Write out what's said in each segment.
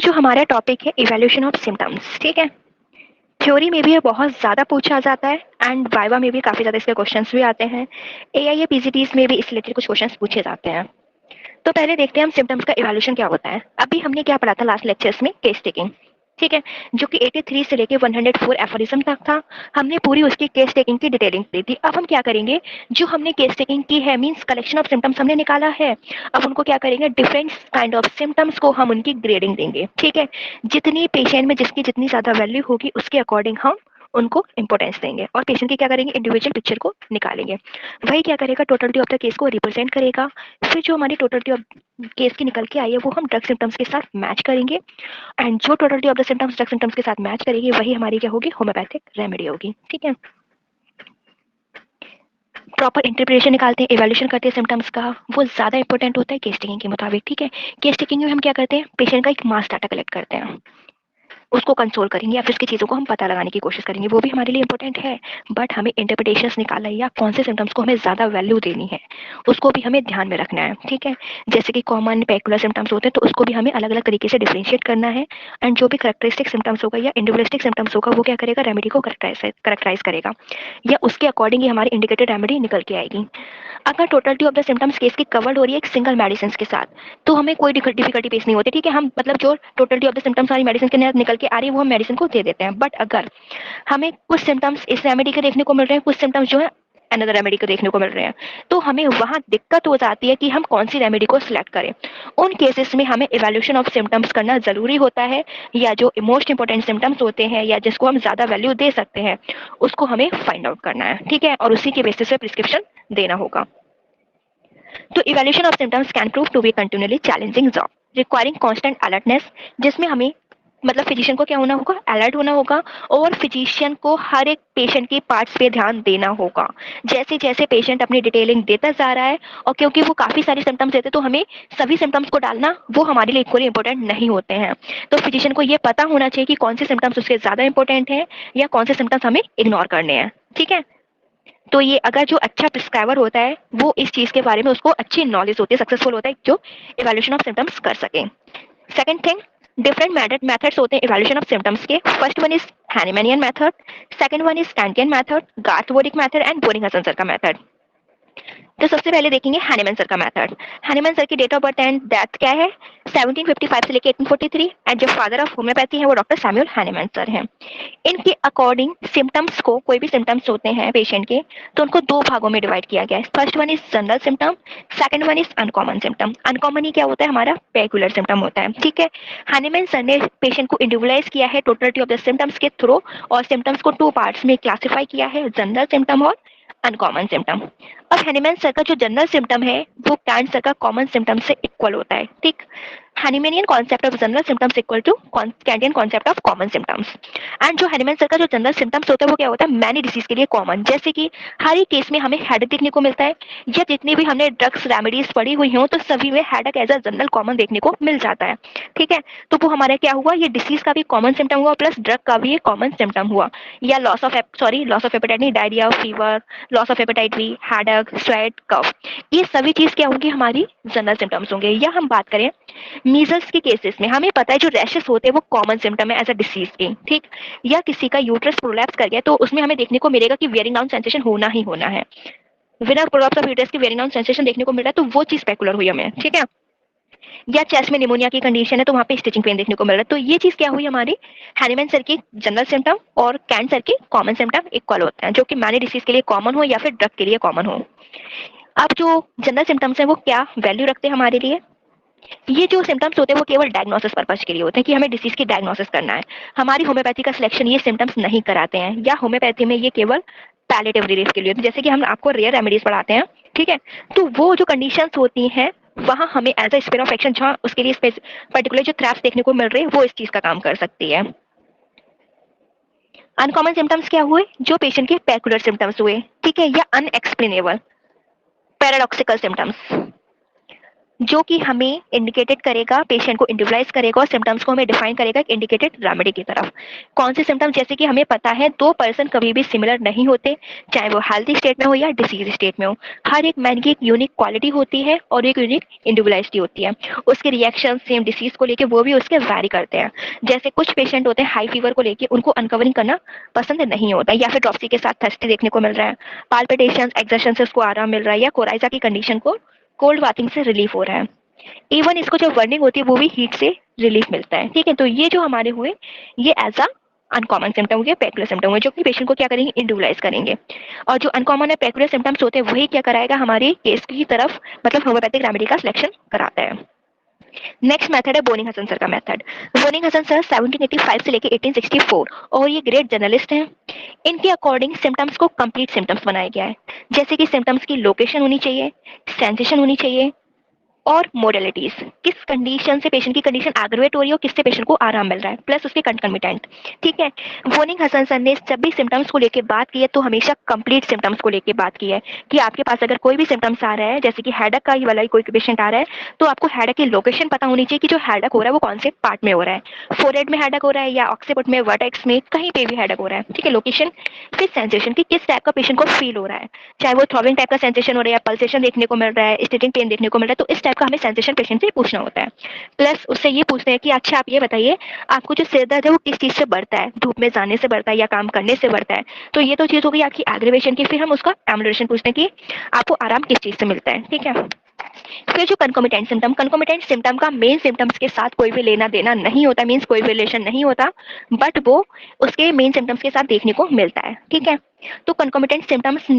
जो हमारा टॉपिक है इवैल्यूएशन ऑफ सिम्टम्स, ठीक है। थ्योरी में भी ये बहुत ज़्यादा पूछा जाता है एंड वाइवा में भी काफ़ी ज़्यादा इसके क्वेश्चंस भी आते हैं। एआईए पीजीटीज में भी इस रिलेटेड कुछ क्वेश्चंस पूछे जाते हैं। तो पहले देखते हैं हम सिम्टम्स का इवैल्यूएशन क्या होता है। अभी हमने क्या पढ़ा था लास्ट लेक्चर्स में, केस टेकिंग, ठीक है, जो कि 83 से लेके 104 एफोरिज्म तक था। हमने पूरी उसकी केस टेकिंग की डिटेलिंग दी थी। अब हम क्या करेंगे, जो हमने केस टेकिंग की है मींस कलेक्शन ऑफ सिम्टम्स हमने निकाला है, अब उनको क्या करेंगे, डिफरेंट काइंड ऑफ सिम्टम्स को हम उनकी ग्रेडिंग देंगे, ठीक है। जितनी पेशेंट में जिसकी जितनी ज़्यादा वैल्यू होगी उसके अकॉर्डिंग हम उनको इंपॉर्टेंस देंगे और पेशेंट की क्या करेंगे, इंडिविजुअल पिक्चर को निकालेंगे। वही क्या करेगा, टोटलिटी ऑफ द केस को रिप्रेजेंट करेगा। फिर जो हमारी टोटलिटी ऑफ केस की निकल के आई है वो हम ड्रग सिम्टम्स के साथ मैच करेंगे एंड जो totality of the symptoms drug symptoms के साथ मैच करेगी वही हमारी क्या होगी, होम्योपैथिक रेमेडी होगी, ठीक है। प्रॉपर इंटरप्रिटेशन निकालते हैं, इवैल्यूएशन करते हैं सिम्टम्स का, वो ज़्यादा इंपॉर्टेंट होता है केस टेकिंग के मुताबिक, ठीक है। केस टेकिंग में हम क्या करते हैं, पेशेंट का एक मास डाटा कलेक्ट करते हैं, उसको कंसोल करेंगे या फिर उसकी चीज़ों को हम पता लगाने की कोशिश करेंगे, वो भी हमारे लिए इंपॉर्टेंट है। बट हमें इंटरप्रिटेशंस निकालना है या कौन से सिम्टम्स को हमें ज़्यादा वैल्यू देनी है उसको भी हमें ध्यान में रखना है, ठीक है। जैसे कि कॉमन पेकुलर सिम्टम्स होते हैं तो उसको भी हमें अलग अलग तरीके से डिफ्रेंशिएट करना है एंड जो भी करेक्टरिस्टिक सिम्टम्स होगा या इंडिविजुअलिस्टिक सिम्टम्स होगा वो क्या करेगा, रेमेडी को करेक्टराइज करेगा या उसके अकॉर्डिंग ही हमारी इंडिकेटेड रेमेडी निकल के आएगी। अगर totality of the symptoms case की कवर्ड हो रही है एक सिंगल मेडिसिन के साथ तो हमें कोई डिफिकल्टी फेस नहीं होती, ठीक है। हम मतलब जो टोटलिटी ऑफ द सिम्टम्स हमारी मेडिसिन के अंदर निकल के आ रही है वो हम मेडिसिन को दे देते हैं। बट अगर हमें कुछ सिम्टम्स इस रेमेडी के देखने को मिल रहे हैं, कुछ सिम्टम्स जो है अनदर रेमेडी को देखने को मिल रहे हैं, तो हमें वहां दिक्कत हो जाती है कि हम कौन सी रेमेडी को सिलेक्ट करें। उन केसेस में हमें इवैल्यूएशन ऑफ सिम्टम्स करना जरूरी होता है या जो मोस्ट इंपोर्टेंट सिम्टम्स होते हैं या जिसको हम ज्यादा वैल्यू दे सकते हैं उसको हमें फाइंड आउट करना है, ठीक है, और उसी के बेसिस पे प्रिस्क्रिप्शन देना होगा। तो evaluation of symptoms can prove to be continually challenging job requiring constant alertness, जिसमें हमें मतलब फिजिशियन को क्या होना होगा, अलर्ट होना होगा और फिजिशियन को हर एक पेशेंट के पार्ट्स पे ध्यान देना होगा। जैसे जैसे पेशेंट अपनी डिटेलिंग देता जा रहा है और क्योंकि वो काफ़ी सारे सिम्टम्स देते हैं तो हमें सभी सिम्टम्स को डालना वो हमारे लिए इक्वली इंपॉर्टेंट नहीं होते हैं। तो फिजिशियन को ये पता होना चाहिए कि कौन से सिम्टम्स उसके ज़्यादा इंपॉर्टेंट हैं या कौन से सिम्टम्स हमें इग्नोर करने हैं, ठीक है। तो ये अगर जो अच्छा प्रिस्क्राइबर होता है वो इस चीज़ के बारे में उसको अच्छी नॉलेज होती है, सक्सेसफुल होता है जो इवैल्यूएशन ऑफ सिम्टम्स कर सके। सेकंड थिंग, डिफरेंट मेथड्स होते हैं इवैल्यूएशन ऑफ सिम्टम्स के। First one is Hahnemannian method, second one is Kentian method, Garth Boericke method and Boenninghausen का मेथड। तो सबसे पहले देखेंगे हैनिमैन सर का मेथड। हैनिमैन सर की date of birth and death क्या है, 1755 से लेकर 1843 एंड जो फादर ऑफ होम्योपैथी है वो डॉक्टर सैमुअल हैनिमैन सर हैं। इनके अकॉर्डिंग सिम्टम्स को, कोई भी सिम्टम्स होते हैं पेशेंट के तो उनको दो भागों में डिवाइड किया गया है। First one is general symptom, second one is uncommon symptom. Uncommon ही क्या होता है, हमारा पेकुलर सिम्टम होता है, ठीक है। हैनिमैन सर ने पेशेंट को इंडिविजुअलाइज किया है टोटलिटी ऑफ द सिम्टम्स के थ्रू और सिम्टम्स को टू पार्ट्स में क्लासिफाई किया है, जनरल सिम्टम और अनकॉमन सिम्टम। अब हैनिमैन सर का जो जनरल सिम्टम है वो कैंट सर का कॉमन सिम्टम से इक्वल होता है, ठीक। Hahnemannian concept of general symptoms equal to Kentian concept of common symptoms. And जो हैनिमैन सर का जो जनरल सिम्टम्स होता है वो क्या होता है, मैनी डिसीज के लिए कॉमन, जैसे कि हर एक केस में हमें हेडेक देखने को मिलता है या जितनी भी हमने ड्रग्स रेमेडीज पढ़ी हुई हों तो सभी में headache as a general common देखने को मिल जाता है, ठीक है। तो वो हमारा क्या हुआ, ये डिसीज का भी कॉमन सिम्टम हुआ प्लस ड्रग का भी एक कॉमन सिम्टम हुआ। या लॉस ऑफ एपेटाइट नहीं, diarrhoea, fever, loss of appetite भी, हेडेक, स्वेट, कफ, ये सभी चीज क्या होंगी, हमारी जनरल सिम्टम्स होंगे। या हम बात करें मीजल्स के केसेस में, हमें पता है जो रैशेस होते हैं वो कॉमन सिम्टम है एज अ डिसीज के, ठीक। या किसी का यूट्रस प्रोलैप्स कर गया तो उसमें हमें देखने को मिलेगा कि वेयरिंग डाउन सेंसेशन होना ही होना है। विनर प्रोलैप्स ऑफ यूट्रस की वेयरिंग डाउन सेंसेशन देखने को मिल रहा है तो वो चीज स्पेकुलर हुई हमें, ठीक है। या चेस्ट में निमोनिया की कंडीशन है तो वहां पे स्टिचिंग पेन देखने को मिल रहा है। तो ये चीज क्या हुई हमारी, हैनिमैन सर की जनरल सिम्टम और कैंट सर की कॉमन सिम्टम इक्वल होते हैं, जो कि मैनी डिसीज के लिए कॉमन हो या फिर ड्रग के लिए कॉमन हो। अब जो जनरल सिम्टम्स हैं वो क्या वैल्यू रखते हैं हमारे लिए, ये जो सिम्टम्स होते हैं वो केवल डायग्नोसिस पर्पज के लिए होते हैं कि हमें डिसीज की डायग्नोसिस करना है। हमारी होम्योपैथी का सिलेक्शन ये सिम्टम्स नहीं कराते हैं, या होम्योपैथी में ये केवल पैलेटिव रिलीफ के लिए होते हैं, जैसे कि हम आपको रेयर रेमेडीज पढ़ाते हैं, ठीक है। तो वो जो कंडीशंस होती हैं वहाँ हमें as a sphere of action जहाँ उसके लिए पर्टिकुलर जो थ्रैप्स देखने को मिल रहे हैं वो इस चीज का काम कर सकती है। अनकॉमन सिम्टम्स क्या हुए, जो पेशेंट के पेकुलर सिम्टम्स हुए, ठीक है, या अनएक्सप्लेनेबल पैराडॉक्सिकल सिम्टम्स। जो कि हमें इंडिकेटेड करेगा, पेशेंट को इंडिविजुअलाइज करेगा और सिम्टम्स को हमें डिफाइन करेगा एक इंडिकेटेड रेमेडी की तरफ। कौन से सिम्टम्स, जैसे कि हमें पता है 2 पर्सन कभी भी सिमिलर नहीं होते, चाहे वो हेल्थी स्टेट में हो या डिसीज स्टेट में हो। हर एक मैन की एक यूनिक क्वालिटी होती है और एक यूनिक इंडिविजुअलिटी होती है। उसके रिएक्शन सेम डिसीज को लेके वो भी उसके वैरी करते हैं। जैसे कुछ पेशेंट होते हैं हाई फीवर को लेके उनको अनकवरिंग करना पसंद नहीं होता, या फिर ड्रॉपसी के साथ थर्स्टी देखने को मिल रहा है, पाल्पिटेशन एक्सर्शन से उसको आराम मिल रहा है, या कोराइजा की कंडीशन को कोल्ड बाथिंग से रिलीफ हो रहा है। इवन इसको जब वर्निंग होती है वो भी हीट से रिलीफ मिलता है। ठीक है, तो ये जो हमारे हुए ये एज अ अनकॉमन सिम्टम हो गया, पेकुलर सिम्टम हुए, जो कि पेशेंट को क्या करेंगे, इंडिविजुअलाइज करेंगे। और जो अनकॉमन है पेकुलर सिम्टम्स होते हैं वही क्या कराएगा, हमारे केस की तरफ मतलब होम्योपैथिक रेमेडी का सिलेक्शन कराता है। नेक्स्ट मेथड है बोनिंग हसन सर का मेथड। बोनिंग हसन सर 1785 से लेकर 1864 और ये ग्रेट जर्नलिस्ट हैं। इनके अकॉर्डिंग सिम्टम्स को कंप्लीट सिम्टम्स बनाया गया है, जैसे कि सिम्टम्स की लोकेशन होनी चाहिए, सेंसेशन होनी चाहिए, और मोडेलिटीज, किस कंडीशन से पेशेंट की कंडीशन एग्रवेट हो रही है और किससे पेशेंट को आराम मिल रहा है, प्लस उसके कंकमिटेंट। ठीक है, वोनिंग हसन सर ने जब भी सिम्टम्स को लेके बात की है तो हमेशा कंप्लीट सिम्टम्स को लेके बात की है, कि आपके पास अगर कोई भी सिम्टम्स आ रहा है, जैसे कि हेडक का ही वाला कोई पेशेंट आ रहा है, तो आपको हेडक की लोकेशन पता होनी चाहिए कि जो हेडक हो रहा है वो कौन से पार्ट में हो रहा है, फोरहेड में हेडक हो रहा है या ऑक्सीपिट में, वर्टेक्स में, कहीं पे भी हेडक हो रहा है। ठीक है, लोकेशन। फिर सेंसेशन की किस टाइप का पेशेंट को फील हो रहा है, चाहे वो थ्रॉबिंग टाइप का सेंसेशन हो रहा है, पल्सेशन देखने को मिल रहा है, स्टिचिंग पेन देखने को मिल रहा है, तो इस टाइप का हमें सेंसेशन पेशेंट से पूछना होता है। प्लस उससे ये पूछते हैं कि अच्छा आप ये बताइए, आपको जो सिर दर्द है वो किस चीज से बढ़ता है, धूप में जाने से बढ़ता है या काम करने से बढ़ता है। तो ये तो चीज हो गई आपकी एग्रीवेशन की। फिर हम उसका एम्बुलेशन पूछते हैं कि आपको आराम किस चीज से मिलता है। ठीक है, फिर जो कंकोमिटेंट सिम्टम का मेन सिम्टम्स के साथ कोई भी लेना देना नहीं होता, मीन्स कोई भी रिलेशन नहीं होता, बट वो उसके मेन सिम्टम्स के साथ देखने को मिलता है। ठीक है, तो कंकोमिटेंट सिम्टम्स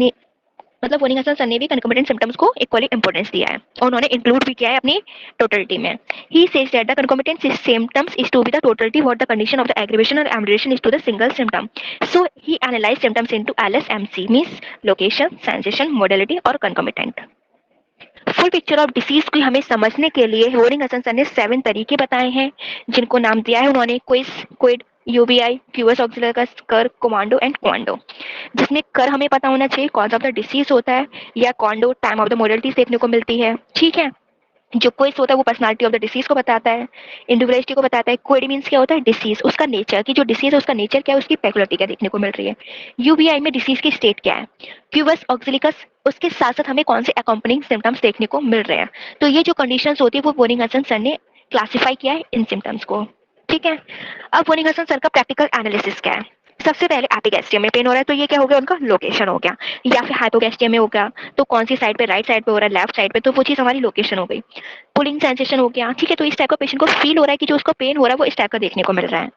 मतलब वोनिंग हसन सर ने भी कंकोमिटेंट सिम्टम्स को इक्वली इंपॉर्टेंस दिया है और उन्होंने इंक्लूड भी किया है अपनी टोटलिटी में। He says that the concomitant symptoms is to be the totality what the condition of the aggravation और amelioration is to the single symptom. So he analyse symptoms into LSMC, means location, sensation, modality और concomitant. Full picture of disease को हमें समझने के लिए वोनिंग Hasan sir ने 7 तरीके बताए हैं, जिनको नाम दिया है उन्होंने क्विज, क्विड, यूबीआई, क्यूएस ऑक्सिलर, कर, कमांडो एंड क्वांडो। जिसमें कर हमें पता होना चाहिए कॉज ऑफ द डिसीज होता है, या condor time of the modalities देखने को मिलती है। ठीक है, जो क्विज होता है वो पर्सनालिटी ऑफ द डिसीज को बताता है, इंडिविजुअलिटी को बताता है। क्विड मींस क्या होता है, डिसीज, उसका नेचर, की जो डिसीज है उसका नेचर क्या है, उसकी पेकुलरिटी क्या देखने को मिल रही है। यूबीआई में डिसीज की स्टेट क्या है। क्यूबस ऑक्सिलिकस, उसके साथ साथ हमें कौन से अकम्पनिंग सिम्टम्स देखने को मिल रहे हैं। तो ये जो कंडीशंस होती है वो बोनिंग हसन सर ने क्लासिफाई किया है इन सिम्टम्स को। ठीक है, अब बोनिंग हसन सर का प्रैक्टिकल एनालिसिस क्या है। सबसे पहले एपिगैस्ट्रियम में पेन हो रहा है तो ये क्या हो गया, उनका लोकेशन हो गया। या फिर हाइपोगैस्ट्रियम में हो गया तो कौन सी साइड पे, राइट साइड पे हो रहा है, लेफ्ट साइड पे, तो वो चीज हमारी लोकेशन हो गई। पुलिंग सेंसेशन हो गया। ठीक है, तो इस टाइप का पेशेंट को फील हो रहा है कि जो उसको पेन हो रहा है वो इस टाइप का देखने को मिल रहा है।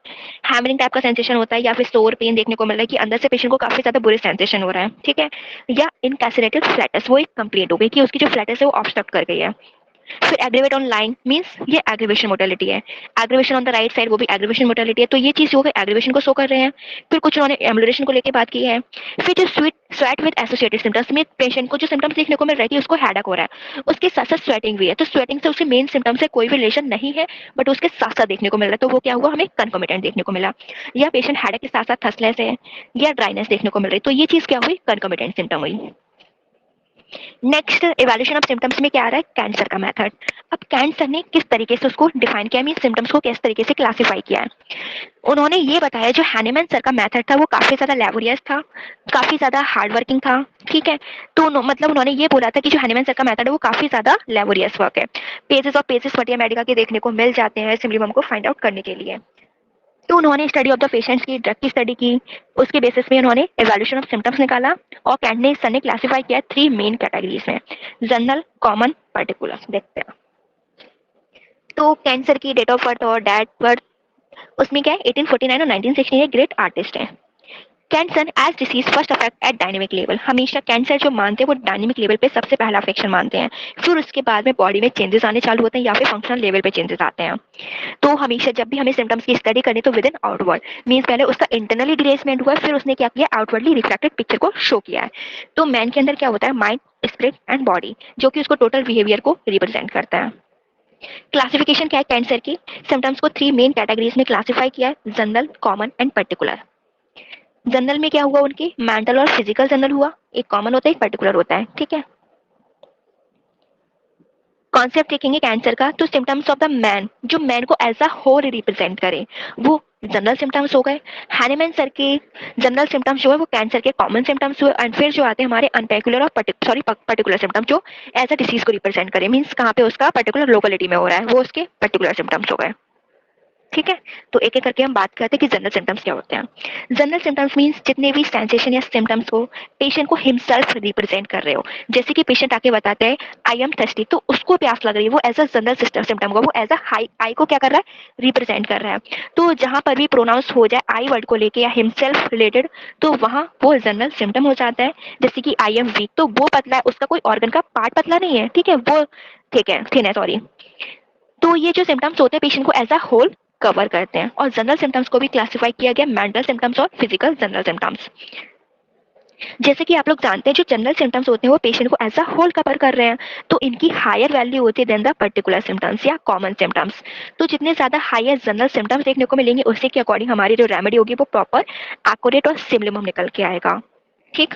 हैमरिंग टाइप का सेंसेशन होता है या फिर सोर पेन देखने को मिल रहा है कि अंदर से पेशेंट को काफी ज्यादा बुरे सेंसेशन हो रहा है। ठीक है, या इनकैसिलेटेड फ्लैटस, वो एक कंप्लेंट हो गई कि उसकी जो फ्लैटस है वो ऑब्स्ट्रक्ट कर गई है। फिर एग्रीवेट ऑन लाइन मींस ये एग्रीवेशन मोडालिटी है। Aggravation on the right side वो भी एग्रीवेशन मोडालिटी है, तो ये चीज जो है एग्रीवेशन को शो कर रहे हैं। फिर कुछ उन्होंने एम्बुलेशन को लेकर बात की है। फिर जो स्वेट विद एसोसिएटेड सिम्टम्स में पेशेंट को जो सिम्टम्स देखने को मिल रहा है कि उसको हेडेक हो रहा है, उसके साथ साथ स्वेटिंग भी है, तो स्वेटिंग से उसके मेन सिम्टम्स से कोई भी रिलेशन नहीं है, बट उसके साथ साथ देखने को मिल रहा है, तो वो क्या हुआ, हमें कंकोमिटेंट देखने को मिला। या पेशेंट हेडेक के साथ साथ थसलेस है या ड्राइनेस देखने को मिल रही है, तो ये चीज क्या हुई, कंकोमिटेंट सिम्टम हुई। नेक्स्ट इवैल्यूएशन ऑफ सिम्टम्स में क्या आ रहा है, कैंसर का मेथड। अब कैंसर ने किस तरीके से उसको डिफाइन किया, मीन सिम्टम्स को किस तरीके से क्लासिफाई किया है। उन्होंने ये बताया जो हैनेमैन सर का मेथड था वो काफी ज्यादा लेबोरियस था, काफी ज्यादा हार्ड वर्किंग था। ठीक है, तो मतलब उन्होंने ये बोला था कि जो हैनेमैन सर का मेथड है वो काफी ज्यादा लेबोरियस वर्क है। पेजेस और पेजेस फटिया मेडिका के देखने को मिल जाते हैं सिम्पली को फाइंड आउट करने के लिए। तो उन्होंने स्टडी ऑफ द पेशेंट्स की, ड्रग की स्टडी की, उसके बेसिस में उन्होंने इवैल्यूएशन ऑफ सिम्टम्स निकाला। और कैंट ने सर ने क्लासिफाई किया 3 मेन कैटेगरीज में, जनरल, कॉमन, पर्टिकुलर। देखते हैं, तो कैंसर की डेट ऑफ बर्थ और डेट बर्थ, उसमें क्या है 1849 और 1916, ग्रेट आर्टिस्ट है। Kent sir as disease first affect at dynamic level, हमेशा कैंसर जो मानते हैं वो डायनेमिक लेवल पे सबसे पहला अफेक्शन मानते हैं। फिर उसके बाद में बॉडी में चेंजेस आने चालू होते हैं या फिर फंक्शनल लेवल पे चेंजेस आते हैं। तो हमेशा जब भी हमें सिम्टम्स की स्टडी करनी तो विद इन आउटवर्ड, मीन्स पहले उसका इंटरनली डिरेसमेंट हुआ, फिर उसने क्या किया, आउटवर्डली रिफ्लेक्टेड पिक्चर को शो किया है। तो मैन के अंदर क्या होता है, माइंड, स्पिरिट एंड बॉडी, जो कि उसको टोटल बिहेवियर को रिप्रेजेंट करता है। क्लासिफिकेशन क्या है कैंसर की, सिम्टम्स को 3 मेन कैटेगरीज में क्लासिफाई किया है, general, common and particular. General में क्या हुआ, उनकी मेंटल और फिजिकल जनरल हुआ, एक कॉमन होता है एक पर्टिकुलर होता है। ठीक है, कॉन्सेप्ट देखेंगे कैंसर का, तो सिम्टम्स ऑफ द मैन, जो मैन को एज अ होल रिप्रेजेंट करे, वो जनरल सिम्टम्स हो गए। हैनीमैन सर के जनरल सिम्टम्स जो है वो कैंसर के कॉमन सिम्टम्स हुए, एंड फिर जो आते हैं हमारे अनपेकुलर और पर्टिकुलर सिम्टम्स जो एज अ डिसीज को रिप्रेजेंट करे, मीन्स कहाँ पे उसका पर्टिकुलर लोकेलिटी में हो रहा है, वो उसके पर्टिकुलर सिम्टम्स हो गए। ठीक है, तो एक एक करके हम बात करते हैं कि जनरल सिम्टम्स क्या होते हैं। जनरल सिम्टम्स मीन्स जितने भी सेंसेशन या सिम्टम्स को पेशेंट को हिमसेल्फ रिप्रेजेंट कर रहे हो। जैसे कि पेशेंट आके बताते हैं आई एम थर्स्टी, तो उसको प्यास लग रही है, वो एज अ जनरल सिम्टम होगा, वो एज अ हाई आई को क्या कर रहा है, रिप्रेजेंट कर रहा है। तो जहां पर भी प्रोनाउंस हो जाए आई वर्ड को लेके या हिमसेल्फ रिलेटेड, तो वहां वो जनरल सिम्टम हो जाता है। जैसे कि आई एम वीक, तो वो पतला है, उसका कोई ऑर्गन का पार्ट पतला नहीं है, ठीक है, वो ठीक है, थिन है, सॉरी। तो ये जो सिम्टम्स होते हैं पेशेंट को एज अ होल कवर करते हैं। और जनरल सिम्टम्स को भी क्लासिफाई किया गया मेंटल सिम्टम्स और फिजिकल जनरल सिम्टम्स। जैसे कि आप लोग जानते हैं जो जनरल सिम्टम्स होते हैं वो पेशेंट को एज अ होल कवर कर रहे हैं, तो इनकी हायर वैल्यू होती है देन द पर्टिकुलर सिम्टम्स या कॉमन सिम्टम्स। तो जितने ज्यादा हायर जनरल सिम्टम्स देखने को मिलेंगे उसी के अकॉर्डिंग हमारी जो रेमेडी होगी वो प्रॉपर एक्यूरेट और सिमिलम निकल के आएगा। ठीक।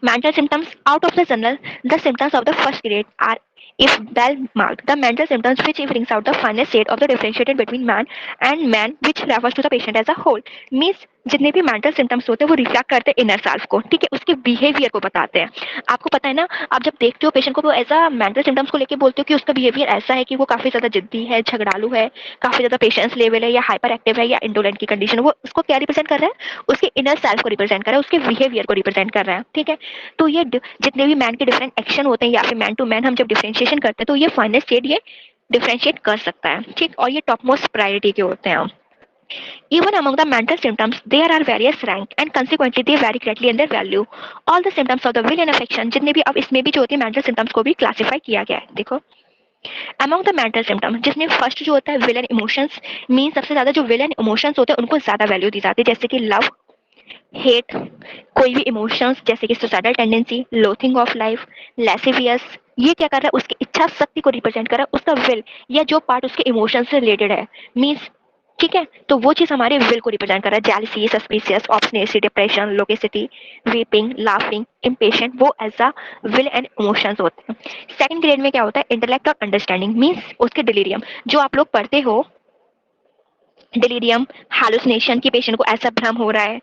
Mental symptoms out of the general, the symptoms of the first grade are, if well marked, the mental symptoms which brings out the finest state of the differentiated between man and man, which refers to the patient as a whole. Means जितने भी mental symptoms होते हैं वो reflect करते हैं inner self को, ठीक है, उसके बिहेवियर को बताते हैं। आपको पता है ना, आप जब देखते हो पेशेंट को तो ऐसा मेंटल सिम्टम्स को लेके बोलते हो कि उसका बिहेवियर ऐसा है कि वो काफी ज्यादा जिद्दी है, झगड़ालू है, काफी ज्यादा पेशेंस लेवल है, या हाइपर एक्टिव है, या इंडोलेंट की कंडीशन, वो उसको क्या रिप्रेजेंट कर रहा है, उसके इनर सेल्फ को रिप्रेजेंट कर रहा है, उसके बिहेवियर को रिप्रेजेंट कर रहा है। ठीक है, तो ये जितने भी मैन के डिफरेंट एक्शन होते हैं या फिर मैन टू मैन हम जब डिफरेंशिएशन करते हैं तो ये फाइनल स्टेट ये डिफरेंशिएट कर सकता है। ठीक, और ये टॉप मोस्ट प्रायोरिटी के होते हैं। Even among the mental symptoms, there are various rank and consequently they vary greatly in their value. All the symptoms of the will and affection, जितने भी अब इसमें भी जो होती है मेंटल सिम्टम्स को भी क्लासिफाई किया गया है। देखो, among the mental symptoms जिसमें फर्स्ट जो होता है विल एंड इमोशंस, मीन सबसे ज्यादा जो विल एंड इमोशंस होते हैं उनको ज्यादा वैल्यू दी जाती है, जैसे कि लव, हेट, कोई भी इमोशंस जैसे कि suicidal tendency, loathing of life, lascivious, ये क्या कर रहा है, उसकी इच्छा शक्ति को रिप्रेजेंट कर रहा है, उसका विल या जो पार्ट उसके इमोशन से रिलेटेड है, मीन्स ठीक है, तो वो चीज हमारे विल को रिप्रेजेंट कर रहा है। Jealousy, suspicious, obsessiveness, depression, loquacity, weeping, laughing, impatient, वो as a will and emotions होते हैं। सेकंड ग्रेड में क्या होता है, इंटेलेक्ट और अंडरस्टैंडिंग, मीन्स उसके डिलीरियम, जो आप लोग पढ़ते हो डिलीरियम, हालुसिनेशन की पेशेंट को ऐसा भ्रम हो रहा है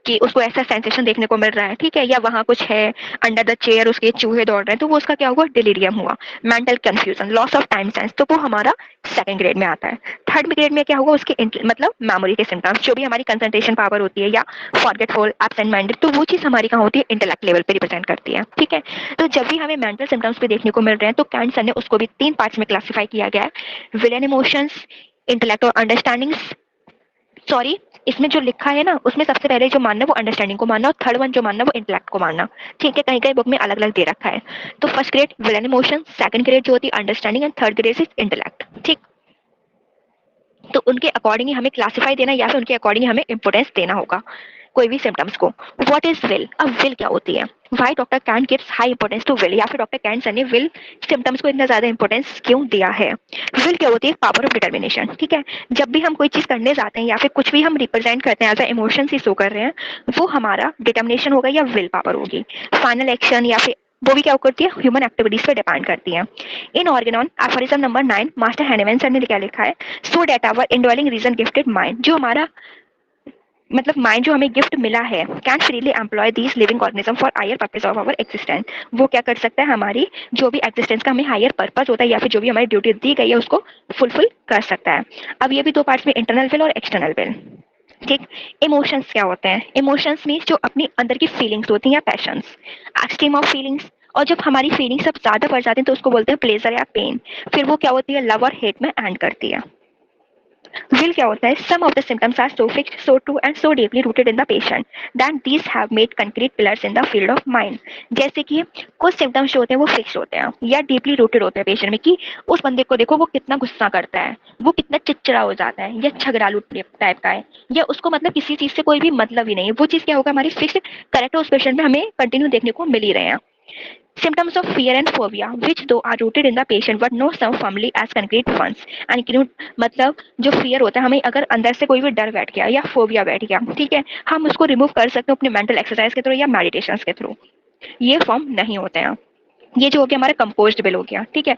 कि उसको ऐसा सेंसेशन देखने को मिल रहा है, ठीक है, या वहां कुछ है, अंडर द चेयर उसके चूहे दौड़ रहे हैं, तो वो उसका क्या हुआ, डिलीरियम हुआ। Mental confusion, loss of time sense, तो वो हमारा सेकंड ग्रेड में आता है। थर्ड ग्रेड में क्या होगा, उसके मतलब मेमोरी के सिम्टम्स, जो भी हमारी कंसंट्रेशन पावर होती है या फॉरगेटफुल, एब्सेंट माइंडेड, तो वो चीज हमारी कहाँ होती है, इंटेलेक्ट लेवल पे रिप्रेजेंट करती है। ठीक है, तो जब भी हमें मेंटल सिम्टम्स पे देखने को मिल रहे हैं तो कैंट सर ने उसको भी तीन पार्ट्स में क्लासिफाई किया गया है, विल एंड इमोशंस, इंटेलेक्ट और अंडरस्टैंडिंग, सॉरी, इसमें जो लिखा है ना उसमें सबसे पहले जो मानना वो अंडरस्टैंडिंग को मानना और थर्ड वन जो मानना वो इंटेलेक्ट को मानना। ठीक है, कहीं कहीं बुक में अलग अलग दे रखा है। तो first grade will and emotion, second grade जो होती है understanding, and third grade is intellect. ठीक, तो उनके अकॉर्डिंग ही हमें क्लासिफाई देना या फिर उनके अकॉर्डिंग हमें इंपोर्टेंस देना होगा कोई भी सिम्टम्स को। व्हाट इज विल, अब विल क्या होती है, why doctor Kent gives high importance to will, या फिर डॉक्टर कैंट सर ने विल सिम्टम्स को इतना ज्यादा इंपोर्टेंस क्यों दिया है। विल क्या होती है, पावर ऑफ डिटर्मिनेशन। ठीक है, जब भी हम कोई चीज करने जाते हैं या फिर कुछ भी हम रिप्रेजेंट करते हैं एज अ इमोशन से शो कर रहे हैं, वो हमारा डिटर्मिनेशन होगा या विल पावर होगी। फाइनल एक्शन या फिर वो भी क्या करती है, ह्यूमन एक्टिविटीज पे डिपेंड करती है। In Organon aphorism number 9 master Hahnemann sir ने क्या लिखा है, so that our indwelling reason gifted mind, जो हमारा मतलब माइंड जो हमें गिफ्ट मिला है, can freely employ these living organism for higher purpose of our existence, वो क्या कर सकता है, हमारी जो भी एक्सिस्टेंस का हमें हायर पर्पस होता है या फिर जो भी हमारी ड्यूटी दी गई है उसको फुलफिल कर सकता है। अब ये भी दो पार्ट्स में, इंटरनल विल और एक्सटर्नल विल। ठीक, इमोशंस क्या होते हैं, इमोशंस मीन्स जो अपनी अंदर की फीलिंग्स होती हैं या पैशंस, एक्सट्रीम ऑफ फीलिंग्स, और जब हमारी फीलिंग्स सब ज्यादा बढ़ जाती हैं तो उसको बोलते हैं प्लेजर या पेन, फिर वो क्या होती है, लव और हेट में एंड करती है। विल क्या होता है, some of the symptoms are so fixed, so true and so deeply rooted in the patient that these have made concrete pillars in the field of mind. जैसे कि कुछ सिम्टम्स जो होते हैं वो फिक्स होते हैं या डीपली रूटेड होते हैं पेशेंट में, कि उस बंदे को देखो वो कितना गुस्सा करता है, वो कितना चिड़चिड़ा हो जाता है, या झगड़ालू टाइप का है, या उसको मतलब किसी चीज से कोई भी मतलब ही नहीं है, वो चीज क्या होगा, हमारी फिक्स करेक्ट उस पेशेंट में हमें कंटिन्यू देखने को मिल ही रहे हैं। Symptoms of fear and phobia, which though are rooted in the patient but no some firmly as concrete ones, and include मतलब जो fear होता है, हमें अगर अंदर से कोई भी डर बैठ गया या फोबिया बैठ गया, ठीक है, हम उसको रिमूव कर सकते हैं अपने मेंटल एक्सरसाइज के थ्रू या मेडिटेशन के थ्रू, ये फॉर्म नहीं होते हैं। ये जो हो गया हमारा कंपोज्ड विल हो गया, ठीक है।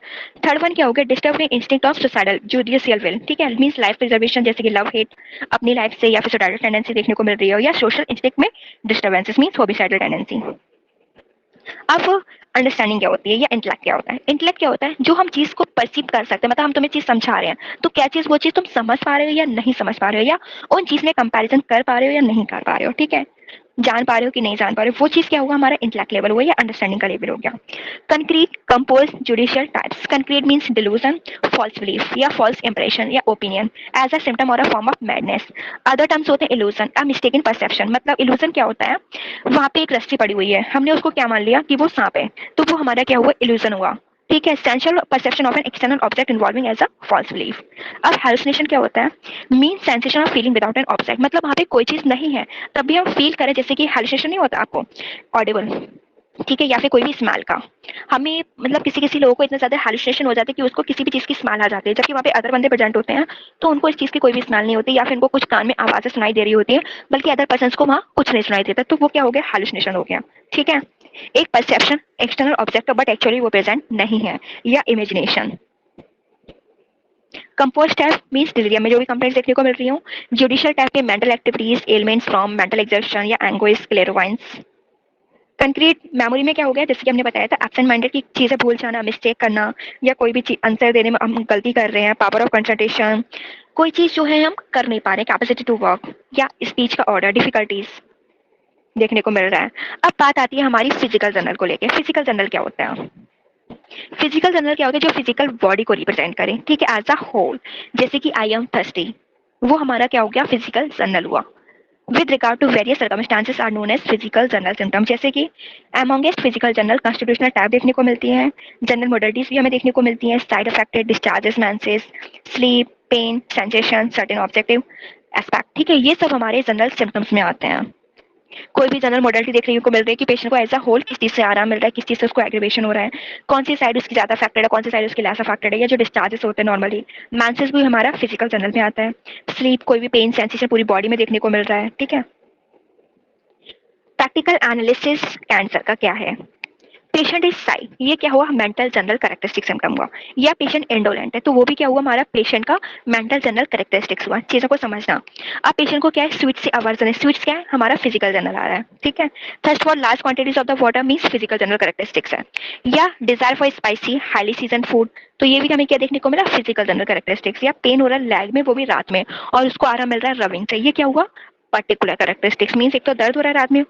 थर्ड वन क्या हो गया, disturbing instinct of suicidal judicial will, ठीक है, मींस लाइफ प्रिजर्वेशन, जैसे कि लव हेट अपनी लाइफ से या फिर सुसाइडल टेंडेंसी देखने को मिल रही है, या सोशल इंस्टिंक्ट में डिस्टर्बेंसेस मींस होमिसाइडल टेंडेंसी। अब अंडरस्टैंडिंग क्या होती है या इंटेलेक्ट क्या होता है। इंटेलेक्ट क्या होता है, जो हम चीज को परसीव कर सकते हैं, मतलब हम तुम्हें चीज समझा रहे हैं, तो क्या चीज वो चीज तुम समझ पा रहे हो या नहीं समझ पा रहे हो, या उन चीज में कंपैरिजन कर पा रहे हो या नहीं कर पा रहे हो, ठीक है, जान पा रहे हो कि नहीं जान पा रहे हो, वो चीज क्या होगा, हमारा इंटेलेक्ट लेवल हुआ या अंडरस्टैंडिंग का लेवल हो गया। Concrete compose judicial types. Concrete means delusion, false belief या फॉल्स इंप्रेशन या ओपिनियन एज अ सिम्टम और a form of madness. Other terms होते हैं इल्यूजन, अ मिस्टेकन परसेप्शन। मतलब इल्यूजन क्या होता है, वहां पे एक रस्सी पड़ी हुई है, हमने उसको क्या मान लिया कि वो सांप है, तो वो हमारा क्या हुआ, इल्यूजन हुआ, ठीक है। Sensual perception of an external object involving as a false belief. अब हेलुसिनेशन क्या होता है, mean sensation of feeling without an object. मतलब वहां पे कोई चीज नहीं है तब भी हम फील करें, जैसे कि हेलुसिनेशन नहीं होता आपको ऑडिबल, ठीक है, या फिर कोई भी स्मेल का। हमें मतलब किसी किसी लोगों को इतना ज्यादा हेलुसिनेशन हो जाता है कि उसको किसी भी चीज की स्मेल आ जाती है, जबकि वहाँ पे अदर बंदे प्रेजेंट होते हैं तो उनको इस चीज की कोई भी स्मेल नहीं होती, या फिर उनको कुछ कान में आवाजें सुनाई दे रही होती है, बल्कि अदर पर्सन को वहाँ कुछ नहीं सुनाई देता, तो वो क्या हो गया, हेलुसिनेशन हो गया, ठीक है। एक परसेप्शन एक्सटर्नल ऑब्जेक्ट का बट एक्चुअली वो प्रेजेंट नहीं है, या imagination. Compose type means delirium में जो भी कंप्लेंट्स देखने को मिल रही हूँ। जुडिशियल टाइप के mental activities elements from mental exertion या एंगोइस क्लेरोवाइंस। कंक्रीट मेमोरी में क्या हो गया, जैसे कि हमने बताया था, एब्सेंट माइंडेड की चीजें भूल जाना, मिस्टेक करना, या कोई भी आंसर देने में हम गलती कर रहे हैं, पावर ऑफ कंसंट्रेशन, कोई चीज जो है हम कर नहीं पा रहे, कैपेसिटी टू वर्क, या स्पीच का ऑर्डर डिफिकल्टीज देखने को मिल रहा है। अब बात आती है हमारी फिजिकल जनरल को लेके। फिजिकल जनरल क्या होता है, फिजिकल जनरल क्या होता है, जो फिजिकल बॉडी को रिप्रेजेंट करे, ठीक है, एज अ होल। जैसे कि आई एम थर्स्टी, वो हमारा क्या हो गया, फिजिकल जनरल हुआ। with regard to various circumstances are known as physical general symptoms, जैसे कि amongst physical general constitutional type देखने को मिलती हैं, जनरल मोडलिटीज भी हमें देखने को मिलती हैं, side affected discharges, menses, sleep, pain, sensation, certain objective aspect, ठीक है, ये सब हमारे जनरल सिम्टम्स में आते हैं। कोई भी जनरल मोडलिटी देखने को मिल रही है कि पेशेंट को एज अ होल किस चीज से आराम मिल रहा है, किस चीज से उसको एग्रीवेशन हो रहा है, कौन सी साइड उसकी ज्यादा अफेक्टेड है, कौन सी साइड उसकी लेस अफेक्टेड है, या जो डिस्चार्जेस होते हैं नॉर्मली। मेंसेस भी हमारा फिजिकल जनरल में आता है। स्लीप, कोई भी पेन सेंसेशन पूरी बॉडी में देखने को मिल रहा है, ठीक है। प्रैक्टिकल एनालिसिस कैंसर का क्या है, पेशेंट इज साई, ये क्या हुआ, मेंटल जनरल कैरेक्टरिस्टिक सिम्टम हुआ। या पेशेंट इंडोलेंट है, तो वो भी क्या हुआ, हमारा पेशेंट का मेंटल जनरल कैरेक्टरिस्टिक्स हुआ। चीजों को समझना, अब पेशेंट को क्या है, स्वीट से अवर्जन है, स्वीट्स क्या है, हमारा फिजिकल जनरल आ रहा है, ठीक है। Thirst for large quantities of the water means physical general characteristics है। या desire for spicy highly season food, तो ये भी हमें क्या देखने को मिला, फिजिकल जनरल कैरेक्टरिस्टिक्स। या पेन हो रहा है लैग में, वो भी रात में, और उसको आराम मिल रहा है रविंग से, ये क्या हुआ, पर्टिकुलर कैरेक्टरिस्टिक्स मींस एक तो दर्द हो रहा है रात में,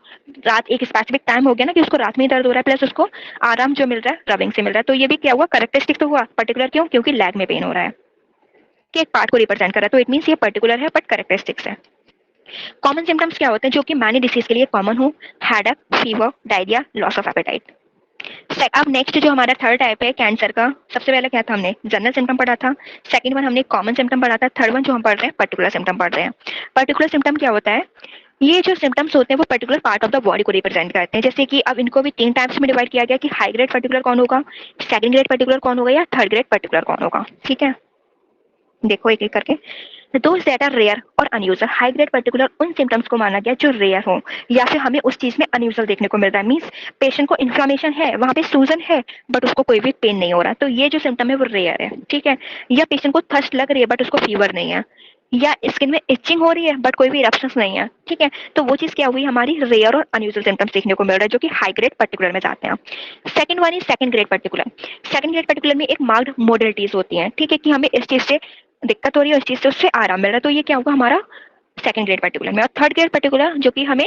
रात एक स्पेसिफिक टाइम हो गया ना कि उसको रात में ही दर्द हो रहा है, प्लस उसको आराम जो मिल रहा है रविंग से मिल रहा है, तो ये भी क्या हुआ, कैरेक्टरिस्टिक तो हुआ। पर्टिकुलर क्यों, क्योंकि लैग में पेन हो रहा है, कि एक पार्ट को रिप्रेजेंट कर रहा है, तो इट मींस ये पर्टिकुलर है बट कैरेक्टरिस्टिक्स है। कॉमन सिम्टम्स क्या होते हैं जो कि मैनी डिसीज के लिए कॉमन हो, headache, fever, diarrhoea, loss of appetite. अब नेक्स्ट जो हमारा थर्ड टाइप है कैंसर का, सबसे पहले क्या था, हमने जनरल सिम्टम पढ़ा था, सेकंड वन हमने कॉमन सिम्टम पढ़ा था, थर्ड वन जो हम पढ़ रहे हैं पर्टिकुलर सिम्टम पढ़ रहे हैं। पर्टिकुलर सिम्टम क्या होता है, ये जो सिम्टम्स होते हैं वो particular part of the body को रिप्रेजेंट करते हैं। जैसे कि अब इनको भी तीन टाइप्स में डिवाइड किया गया कि हाई ग्रेड पर्टिकुलर कौन होगा, सेकंड ग्रेड पर्टिकुलर कौन होगा, या थर्ड ग्रेड पर्टिकुलर कौन होगा, ठीक है। देखो एक एक करके, दोज दैट आर रेयर और अनयूजुअल। हाई ग्रेड पर्टिकुलर उन सिम्टम्स को माना गया जो रेयर हो, या फिर हमें उस चीज में अनयूजुअल देखने को मिल रहा है, मीन्स पेशेंट को इन्फ्लामेशन है, वहां पे सूजन है, बट उसको कोई भी पेन नहीं हो रहा, तो ये जो सिम्टम है वो रेयर है, ठीक है। या पेशेंट को थर्स्ट लग रही है बट उसको फीवर नहीं है, या स्किन में इचिंग हो रही है बट कोई भी इरप्शंस नहीं है, ठीक है, तो वो चीज क्या हुई, हमारी रेयर और अनयूजुअल सिम्टम्स देखने को मिल रहा है, जो कि हाई ग्रेड पर्टिकुलर में जाते हैं। Second one is second grade particular. Second grade particular में एक मार्क्ड मोडलिटीज होती हैं, ठीक है, कि हमें इस चीज से दिक्कत हो रही है, उस चीज से उससे आराम मिल रहा है, तो ये क्या होगा हमारा सेकंड ग्रेड पर्टिकुलर में। और थर्ड ग्रेड पर्टिकुलर जो कि हमें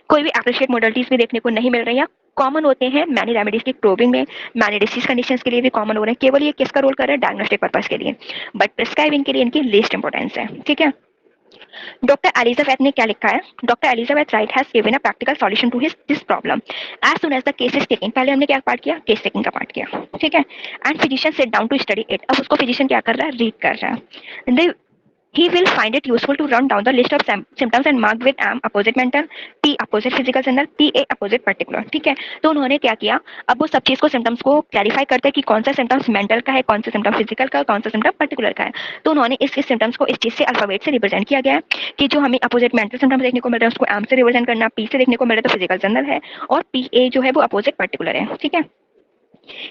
कोई भी एप्रिशिएट मोडलिटीज भी देखने को नहीं मिल रही है, कॉमन होते हैं मैनी रेमेडीज की प्रोबिंग में, मैनी डिसीज कंडीशंस के लिए भी कॉमन हो रहे हैं, केवल ये किसका रोल कर रहा है, डायग्नोस्टिक पर्पस के लिए, बट प्रिस्क्राइबिंग के लिए इनकी लिस्ट इंपॉर्टेंस है, ठीक है। डॉक्टर एलिजाबेथ ने क्या लिखा है, doctor Elizabeth Wright has given a practical solution to his this problem as soon as the case is taking. पहले हमने क्या पार्ट किया, केस टेकिंग का पार्ट किया, ठीक है। And physician sit down to study it, अब उसको फिजिशियन क्या कर रहा है, रीड कर रहा है। He will find it useful to run down the list of symptoms and mark with M opposite mental, P opposite physical general, PA opposite particular, ठीक है। तो उन्होंने क्या किया, अब वो सब चीज को सिम्टम्स को क्लैरिफाई करते हैं कि कौन सा सिम्टम्स मेंटल का है, कौन सा सिम्टम फिजिकल का, कौन सा सिम्टम पर्टिकुलर का है। तो उन्होंने इस सिम्टम्स को इस चीज से अल्फाबेट से रिप्रेजेंट किया गया है कि जो हमें अपोजिट मेंटल सिम्टम्स देखने को मिल रहा है उसको एम से रिप्रेजेंट करना, पी से देखने को मिल रहा है तो फिजिकल जनरल है, और पी ए जो है वो अपोजिट पर्टिकुलर है, ठीक है।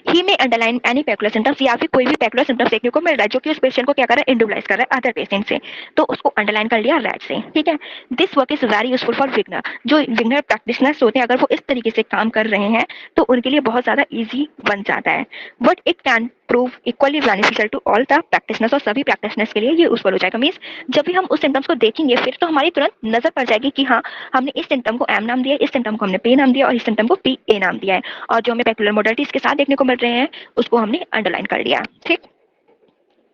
ही में अंडरलाइन एनी पैकुलर सिम्टम्स, या फिर कोई भी पैकुलर सिम्टम्स देखने को मिल रहा है जो कि उस पेशेंट को क्या कर रहा है, इंडिविजुअलाइज कर रहा है अदर पेशेंट से, तो उसको अंडरलाइन कर लिया रेड से। ठीक है, this work is very useful for beginner, जो विगनर प्रैक्टिशनर्स होते हैं अगर वो इस तरीके से काम कर रहे हैं तो उनके लिए बहुत ज्यादा ईजी बन जाता है। But it can prove equally beneficial to all the practitioners, और सभी प्रैक्टिशनर्स के लिए ये यूजफुल हो जाएगा। मीन्स जब भी हम उस सिम्टम्स को देखेंगे फिर तो हमारी तुरंत नजर पड़ जाएगी कि हाँ, हमने इस सिम्टम को एम नाम दिया, इस सिम्टम को हमने पी नाम दिया और इस सिम्टम को पी ए नाम दिया है, और जो हमें पैकुलर मोडालिटीज के साथ देखने को मिल रहे हैं उसको हमने अंडरलाइन कर लिया। ठीक,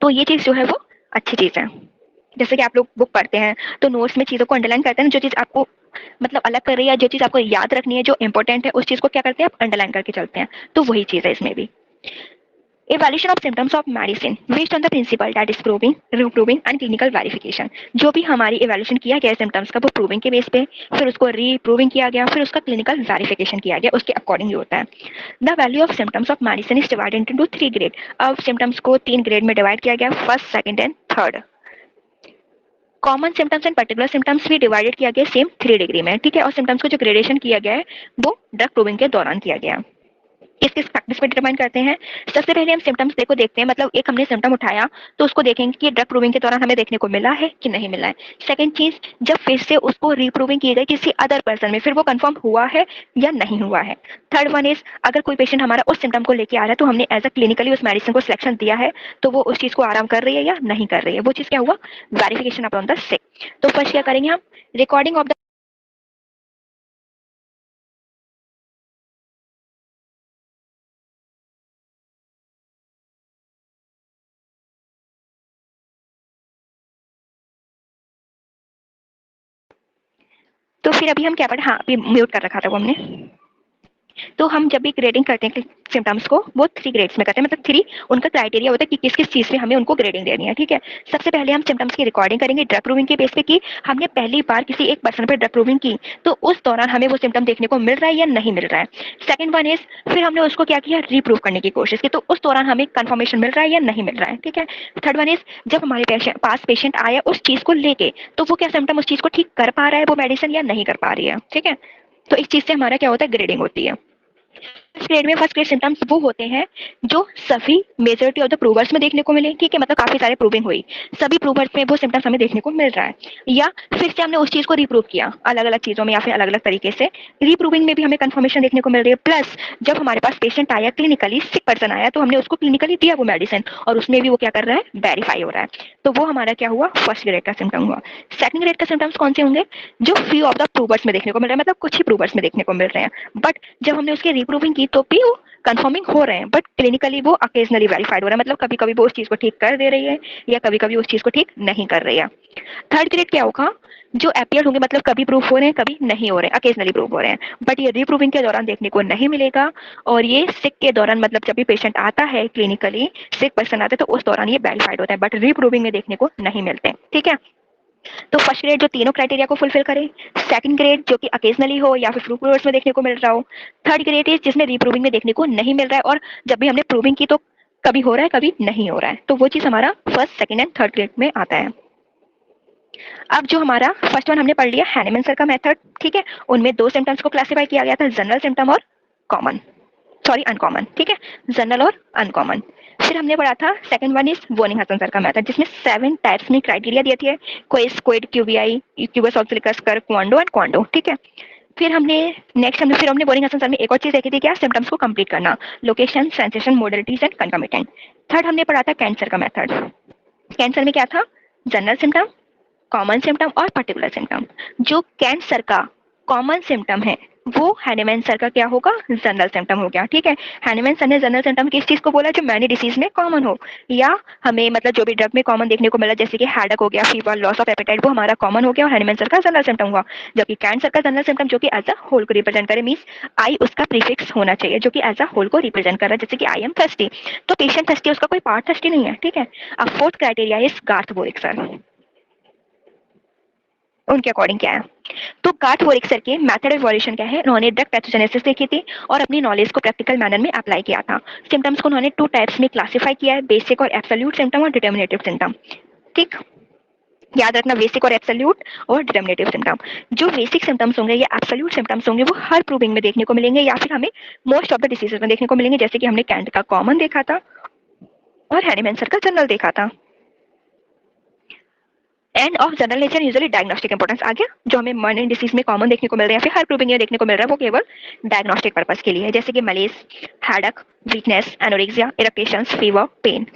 तो ये चीज जो है वो अच्छी चीज है। जैसे कि आप लोग बुक पढ़ते हैं तो नोट्स में चीजों को अंडरलाइन करते हैं, जो चीज आपको मतलब अलग कर रही है, जो चीज आपको याद रखनी है, जो इंपॉर्टेंट है, उस चीज को क्या करते हैं आप अंडरलाइन करके चलते हैं, तो वही चीज है इसमें भी। Evaluation of symptoms of medicine based on the principle that is proving, reproving and clinical verification। जो भी हमारी evaluation किया गया symptoms का वो proving के बेस पे, फिर उसको reproving किया गया, फिर उसका clinical verification किया गया, उसके according होता है। The value of symptoms of medicine is divided into 3 grade। अब symptoms को 3 grade में divide किया गया, first, second and third। Common symptoms and particular symptoms भी डिवाइडेड किया गया सेम 3 डिग्री में। ठीक है, और सिम्टम्स को जो ग्रेडेशन किया गया है वो ड्रग प्रूविंग के दौरान किया गया। किस किस फैक्टर्स पे डिटरमाइन करते हैं? सबसे पहले हम सिम्टम्स देखो देखते हैं, मतलब एक हमने सिम्टम उठाया तो उसको देखेंगे कि ड्रग प्रूविंग के दौरान हमें देखने को मिला है कि नहीं मिला है। सेकंड चीज, जब फिर से उसको रीप्रूविंग की गई किसी अदर पर्सन में, फिर वो कंफर्म हुआ है या नहीं हुआ है। थर्ड वन इज, अगर कोई पेशेंट हमारा उस सिम्टम को लेके आ रहा है तो हमने एज अ क्लिनिकली उस मेडिसिन को सिलेक्शन दिया है तो वो उस चीज को आराम कर रही है या नहीं कर रही है, वो चीज क्या हुआ, वेरिफिकेशन अपॉन द सिक। तो फर्स्ट क्या करेंगे हम, रिकॉर्डिंग ऑफ द, तो फिर अभी हम क्या पढ़े, हाँ अभी म्यूट कर रखा था वो हमने। तो हम जब भी ग्रेडिंग करते हैं सिम्टम्स को वो 3 ग्रेड्स में करते हैं, मतलब 3 उनका क्राइटेरिया होता है कि किस किस चीज में हमें उनको ग्रेडिंग देनी है। ठीक है, सबसे पहले हम सिम्टम्स की रिकॉर्डिंग करेंगे ड्रग प्रूविंग के बेस पे कि हमने पहली बार किसी एक पर्सन पर ड्रग प्रूविंग की तो उस दौरान हमें वो सिम्टम देखने को मिल रहा है या नहीं मिल रहा है। सेकंड वन इज, फिर हमने उसको क्या किया, रीप्रूव करने की कोशिश की, तो उस दौरान हमें कंफर्मेशन मिल रहा है या नहीं मिल रहा है। ठीक है, थर्ड वन इज, जब हमारे पास पेशेंट आया उस चीज को लेके तो वो क्या सिम्टम उस चीज को ठीक कर पा रहा है वो मेडिसिन या नहीं कर पा रही है। ठीक है, तो इस चीज से हमारा क्या होता है, ग्रेडिंग होती है। फर्स्ट ग्रेड में फर्स्ट ग्रेड सिम्टम्स वो होते हैं जो सभी मेजॉरिटी ऑफ द प्रूवर्स में देखने को मिले। ठीक है, मतलब काफी सारे प्रूविंग हुई, सभी प्रूवर्स में वो सिम्टम्स हमें देखने को मिल रहा है, या फिर से हमने उस चीज को रिप्रूव किया अलग अलग चीजों में या फिर अलग अलग तरीके से, रिप्रूविंग में भी हमें कंफर्मेशन देखने को मिल रही है। प्लस जब हमारे पास पेशेंट आया, क्लिनिकली सिक पर्सन आया तो हमने उसको क्लिनिकली दिया वो मेडिसिन और उसमें भी वो क्या कर रहा है, वेरीफाई हो रहा है, तो वो हमारा क्या हुआ, फर्स्ट ग्रेड का सिम्टम हुआ। सेकंड ग्रेड का सिम्टम्स कौन से होंगे, जो फ्यू ऑफ द प्रूवर्स में देखने को मिल रहा है, मतलब कुछ ही प्रूवर्स में देखने को मिल रहे हैं, बट जब हमने उसकी रिप्रूविंग की तो भी कंफर्मिंग हो रहे हैं, बट क्लिनिकली वो अकेजनली वेरीफाइड हो रहा है, मतलब कभी कभी वो उस चीज को ठीक कर दे रही है या कभी कभी उस चीज को ठीक नहीं कर रही है। थर्ड ग्रेड क्या होगा, जो अपियर होंगे, मतलब कभी प्रूफ हो रहे हैं कभी नहीं हो रहे हैं, अकेजनली प्रूफ हो रहे हैं, बट ये रीप्रूविंग के दौरान देखने को नहीं मिलेगा, और ये सिक के दौरान, मतलब जब भी पेशेंट आता है क्लिनिकली सिक पर्सन आता है तो उस दौरान ये वेरीफाइड होता है, बट रीप्रूविंग में देखने को नहीं मिलते। ठीक है, तो फर्स्ट ग्रेड जो तीनों क्राइटेरिया को फुलफिल करे, सेकंड ग्रेड जो कि अकेजनली हो या फिर फ्लू प्रूवर्स में देखने को मिल रहा हो, थर्ड ग्रेड इज जिसमें रीप्रूविंग में देखने को नहीं मिल रहा है, और जब भी हमने प्रूविंग की तो कभी हो रहा है कभी नहीं हो रहा है, तो वो चीज हमारा first second and third grade में आता है। अब जो हमारा फर्स्ट वन हमने पढ़ लिया हैनिमन सर का मेथड। ठीक है, उनमें दो सिम्टम्स को क्लासिफाई किया गया था, जनरल सिम्टम और कॉमन, सॉरी अनकॉमन। ठीक है, जनरल और अनकॉमन। फिर हमने पढ़ा था second one is Boenninghausen sir का मेथड, जिसमें 7 टाइप्स में क्राइटेरिया दिए थे, क्वेस, क्वेड, क्यूबीआई, क्यूबस ऑक्सिलिकस, कर, क्वांडो एंड क्वांडो। ठीक है, फिर हमने बोरिंग हसन सर में एक और चीज देखी थी, क्या, सिम्टम्स को कंप्लीट करना, location, sensation, modalities and concomitant. Third हमने पढ़ा था कैंसर का मेथड। कैंसर में क्या था, जनरल सिम्टम, कॉमन सिम्टम और पर्टिकुलर सिम्टम। जो कैंसर का कॉमन सिम्टम है वो हैनिमैन सर का क्या होगा, जनरल सिम्टम हो गया। ठीक है, हैनिमैन सर ने जनरल सिम्टम किस चीज को बोला, जो मैनी डिसीज में कॉमन हो, या हमें मतलब जो भी ड्रग में कॉमन देखने को मिला, जैसे कि हेडेक हो गया, फीवर, लॉस ऑफ एपेटाइट, वो हमारा कॉमन हो गया और हैनिमैन सर का जनरल सिम्टम हुआ। जबकि कैंसर का जनरल सिम्टम जो कि एज अ होल को रिप्रेजेंट करे, मीन्स आई उसका प्रीफिक्स होना चाहिए जो कि एज अ होल को रिप्रेजेंट कर रहा है, जैसे कि आई एम थर्स्टी, तो पेशेंट थर्स्टी उसका कोई पार्ट थर्स्टी नहीं है। ठीक है, अब फोर्थ क्राइटेरिया इज गार्थबोरिक सर, उनके अकॉर्डिंग क्या है, तो गार्थ वोरिक सर के मेथड ऑफ इवोल्यूशन क्या है, उन्होंने ड्रग पैथोजेनेसिस देखी थी और अपनी नॉलेज को प्रैक्टिकल मैनर में अप्लाई किया था। सिम्टम्स को उन्होंने 2 टाइप्स में क्लासिफाई किया है, बेसिक और एब्सोल्यूट सिम्टम और डिटर्मिनेटिव सिम्टम। ठीक, याद रखना बेसिक और एब्सोल्यूट और डिटर्मिनेटिव सिम्टम। जो बेसिक सिम्टम्स होंगे या एब्सोल्यूट सिम्टम्स होंगे वो हर प्रूविंग में देखने को मिलेंगे या फिर हमें मोस्ट ऑफ द डिसीजेज में देखने को मिलेंगे, जैसे कि हमने कैंट का कॉमन देखा था और हैनीमैन सर का जनरल देखा था। And of general nature usually diagnostic importance आ गया, जो हमें मर्निंग डिसीज में कॉमन देखने को मिल रहा है या फिर हर प्रूविंग में देखने को मिल रहा है, वो केवल डायग्नोस्टिक पर्पस के लिए है, जैसे कि malaise, headache, weakness, anorexia, irritations, fever, pain.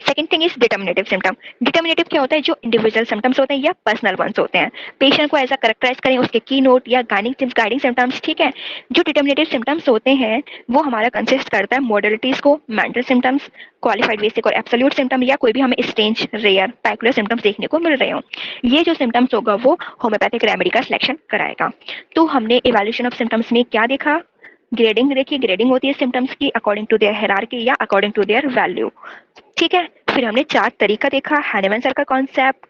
Second thing is determinative symptom. Determinative क्या होता है? जो इंडिविजुअल सिम्टम्स होते हैं या पर्सनल वंस होते हैं। पेशेंट को ऐसा करेक्टराइज करें उसके की नोट या गाइडिंग सिम्टम्स, ठीक है। जो डिटर्मिनेटिव सिम्टम्स होते हैं वो हमारा कंसिस्ट करता है मॉडलिटीज को, मेंटल सिम्टम्स, क्वालिफाइड बेसिक और एब्सोल्यूट सिम्टम, या कोई भी हमें स्ट्रेंज, रेयर, पैक्युलर सिम्टम्स देखने को मिल रहे हो। ये जो सिम्टम्स होगा वो होम्योपैथिक रेमेडी का सिलेक्शन कराएगा। तो हमने इवैल्यूएशन ऑफ सिम्टम्स में क्या देखा? ग्रेडिंग देखी। ग्रेडिंग होती है सिम्टम्स की अकॉर्डिंग टू देयर हायरार्की या अकॉर्डिंग टू देयर वैल्यू, ठीक है। फिर हमने 4 तरीका देखा, हैनीमैन सर का कॉन्सेप्ट,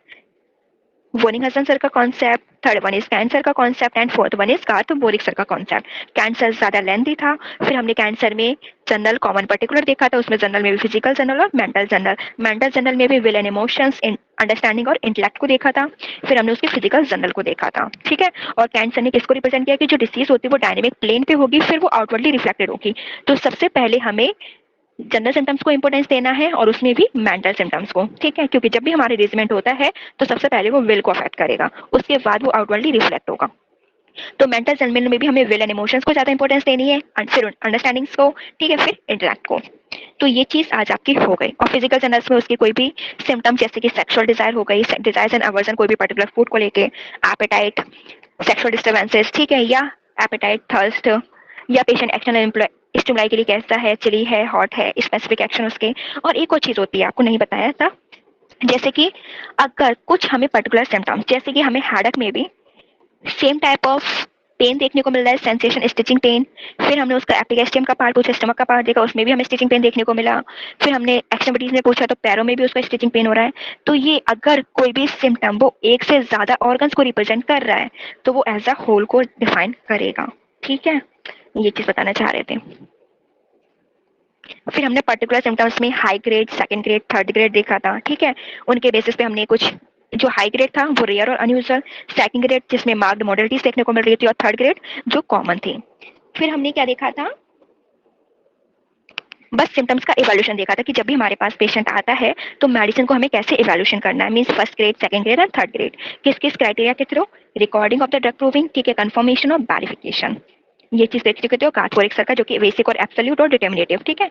वोनिंग-हसन सर का concept, third one is Kent sir का concept and fourth one is Garth Boericke sir का कॉन्सेप्ट। कैंट सर ज्यादा लेंथी था। फिर हमने कैंट सर में जनरल, कॉमन, पर्टिकुलर देखा था, उसमें जनरल में भी फिजिकल जनरल और मेंटल जनरल। मेंटल जनरल में भी विल एंड इमोशंस, अंडरस्टैंडिंग और इंटेलेक्ट को देखा था। फिर हमने उसके फिजिकल जनरल को देखा था, ठीक है। और कैंट सर ने किसको रिप्रेजेंट किया कि जो डिसीज होती है वो डायनेमिक प्लेन पे होगी, फिर वो आउटवर्डली रिफ्लेक्टेड होगी। तो सबसे पहले हमें जनरल सिम्टम्स को इंपॉर्टेंस देना है और उसमें भी मेंटल सिम्टम्स को, ठीक है, क्योंकि जब भी हमारे रेजमेंट होता है तो सबसे पहले वो विल को अफेक्ट करेगा, उसके बाद वो आउटवर्डली रिफ्लेक्ट होगा। तो मेंटल सेगमेंट में भी हमें विल एंड इमोशंस को ज्यादा इंपॉर्टेंस देनी है, फिर अंडरस्टैंडिंग्स को, ठीक है, फिर इंटेलेक्ट को। तो ये चीज आज आपकी हो गई। और फिजिकल जनरल्स में उसकी कोई भी सिम्टम्स जैसे कि सेक्सुअल डिजायर हो गई, डिजायर्स एंड अवर्जन कोई भी पर्टिकुलर फूड को लेके, एपेटाइट, सेक्सुअल डिस्टर्बेंसेस, ठीक है, या एपेटाइट, थर्स्ट, या पेशेंट एक्सटर्नल स्टिमुलाई के लिए कैसा है, चिली है, हॉट है, स्पेसिफिक एक्शन उसके। और एक और चीज होती है आपको नहीं बताया था, जैसे कि अगर कुछ हमें पर्टिकुलर सिम्टम्स, जैसे कि हमें हेडेक में भी सेम टाइप ऑफ पेन देखने को मिल रहा है, सेंसेशन स्टिचिंग पेन। फिर हमने उसका एपिगैस्ट्रियम का पार्ट पूछा, स्टमक का पार्ट देखा, उसमें भी हमें स्टिचिंग पेन देखने को मिला। फिर हमने एक्सट्रीमिटीज में पूछा तो पैरों में भी उसका स्टिचिंग पेन हो रहा है। तो ये अगर कोई भी सिम्टम वो एक से ज्यादा ऑर्गन्स को रिप्रेजेंट कर रहा है तो वो एज अ होल को डिफाइन करेगा, ठीक है। ये चीज बताना चाह रहे थे। फिर हमने पर्टिकुलर सिम्टम्स में high grade, second grade, third grade देखा था, ठीक है। उनके बेसिस पे हमने कुछ, जो हाई ग्रेड था वो रेयर और अनयूजुअल, सेकंड ग्रेड जिसमें मार्क्ड मॉडलिटीज देखने को मिल रही थी, और थर्ड ग्रेड जो कॉमन थी। फिर हमने क्या देखा था? बस सिम्टम्स का इवैल्यूएशन देखा था कि जब भी हमारे पास पेशेंट आता है तो मेडिसिन को हमें कैसे इवैल्यूएशन करना है, means first grade, second grade and third grade, किस किस क्राइटेरिया के through, recording of the drug proving, ठीक है, कंफर्मेशन और वेरिफिकेशन। ये चीज देख चुके थे कार्थ-बोरिक सर का, जो कि बेसिक और एब्सोल्यूट और डिटर्मिनेटिव, ठीक है।